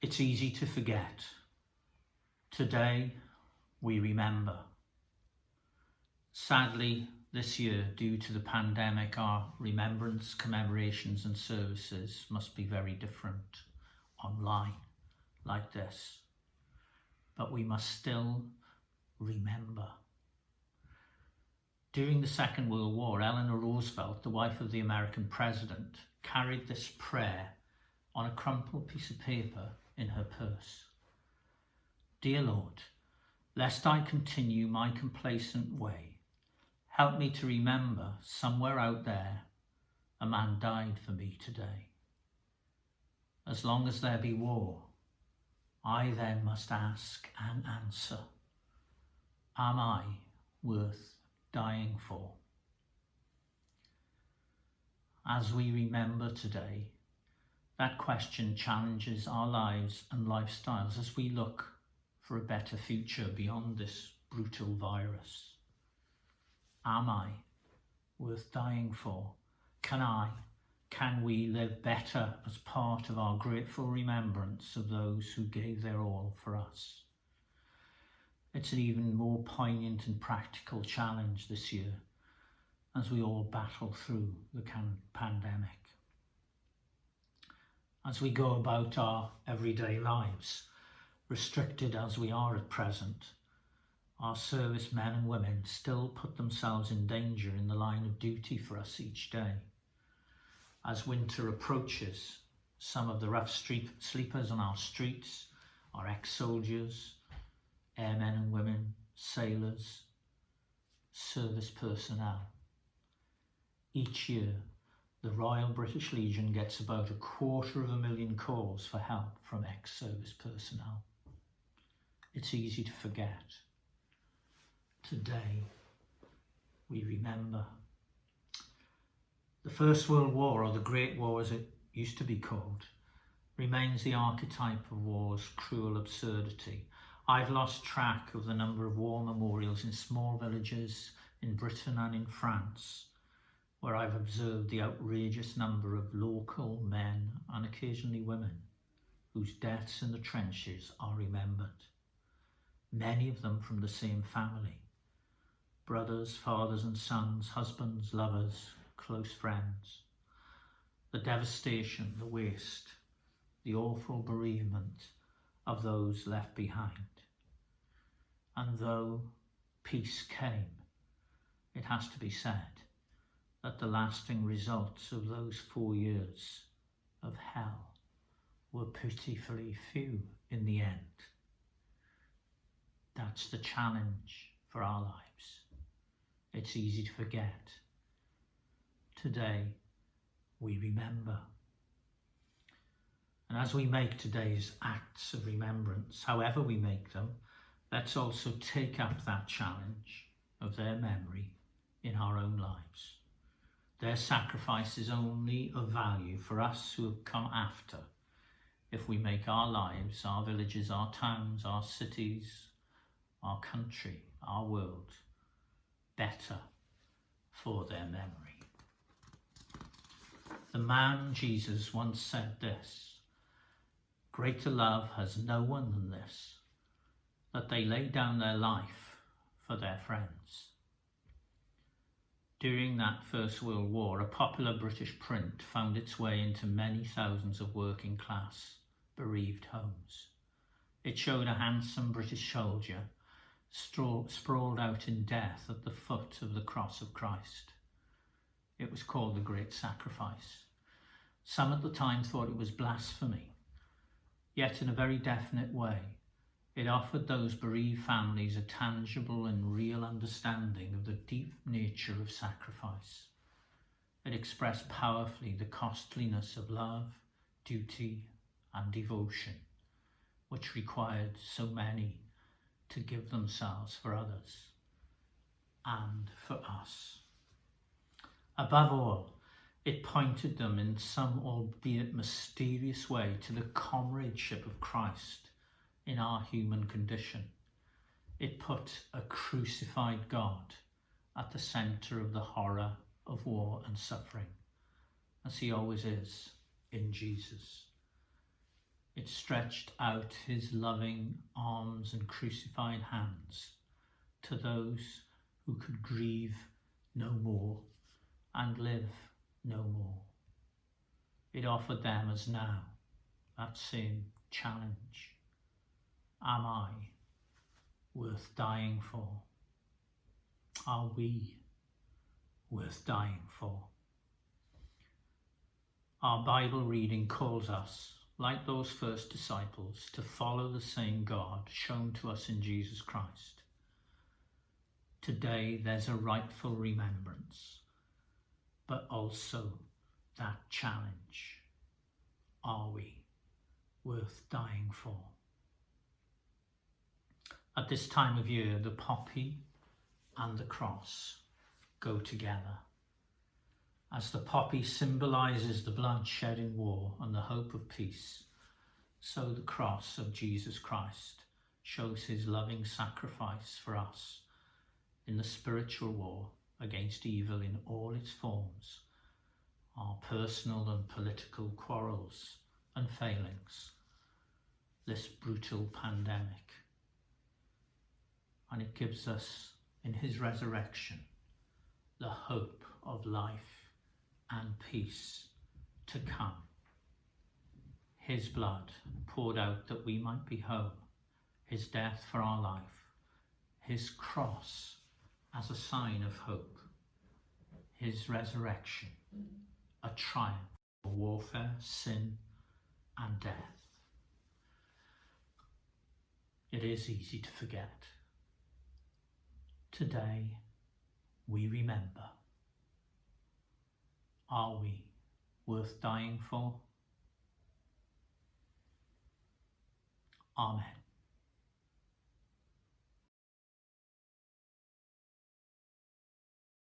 It's easy to forget. Today, we remember. Sadly, this year, due to the pandemic, our remembrance, commemorations and services must be very different online, like this. But we must still remember. During the Second World War, Eleanor Roosevelt, the wife of the American president, carried this prayer on a crumpled piece of paper in her purse. Dear Lord, lest I continue my complacent way, help me to remember somewhere out there a man died for me today. As long as there be war, I then must ask and answer, am I worth dying for? As we remember today, that question challenges our lives and lifestyles as we look for a better future beyond this brutal virus. Am I worth dying for? Can we live better as part of our grateful remembrance of those who gave their all for us? It's an even more poignant and practical challenge this year as we all battle through the pandemic. As we go about our everyday lives, restricted as we are at present, our servicemen and women still put themselves in danger in the line of duty for us each day. As winter approaches, some of the rough sleepers on our streets are ex-soldiers, airmen and women, sailors, service personnel. Each year, the Royal British Legion gets about 250,000 calls for help from ex-service personnel. It's easy to forget. Today, we remember. The First World War, or the Great War as it used to be called, remains the archetype of war's cruel absurdity. I've lost track of the number of war memorials in small villages in Britain and in France, where I've observed the outrageous number of local men and occasionally women whose deaths in the trenches are remembered. Many of them from the same family. Brothers, fathers and sons, husbands, lovers, close friends. The devastation, the waste, the awful bereavement of those left behind. And though peace came, it has to be said that the lasting results of those 4 years of hell were pitifully few in the end. That's the challenge for our lives. It's easy to forget. Today, we remember. And as we make today's acts of remembrance, however we make them, let's also take up that challenge of their memory in our own lives. Their sacrifice is only of value for us who have come after if we make our lives, our villages, our towns, our cities, our country, our world better for their memory. The man Jesus once said this, "Greater love has no one than this, that they lay down their life for their friends." During that First World War, a popular British print found its way into many thousands of working class, bereaved homes. It showed a handsome British soldier sprawled out in death at the foot of the cross of Christ. It was called the Great Sacrifice. Some at the time thought it was blasphemy, yet in a very definite way, it offered those bereaved families a tangible and real understanding of the deep nature of sacrifice. It expressed powerfully the costliness of love, duty, and devotion, which required so many to give themselves for others and for us. Above all, it pointed them in some albeit mysterious way to the comradeship of Christ in our human condition. It put a crucified God at the centre of the horror of war and suffering, as he always is in Jesus. It stretched out his loving arms and crucified hands to those who could grieve no more and live no more. It offered them as now that same challenge. Am I worth dying for? Are we worth dying for? Our Bible reading calls us, like those first disciples, to follow the same God shown to us in Jesus Christ. Today there's a rightful remembrance, but also that challenge. Are we worth dying for? At this time of year, the poppy and the cross go together. As the poppy symbolises the blood shed in war and the hope of peace, so the cross of Jesus Christ shows his loving sacrifice for us in the spiritual war against evil in all its forms, our personal and political quarrels and failings, this brutal pandemic. And it gives us, in his resurrection, the hope of life and peace to come. His blood poured out that we might be home, his death for our life, his cross as a sign of hope, his resurrection, a triumph over warfare, sin and death. It is easy to forget. Today we remember. Are we worth dying for? Amen.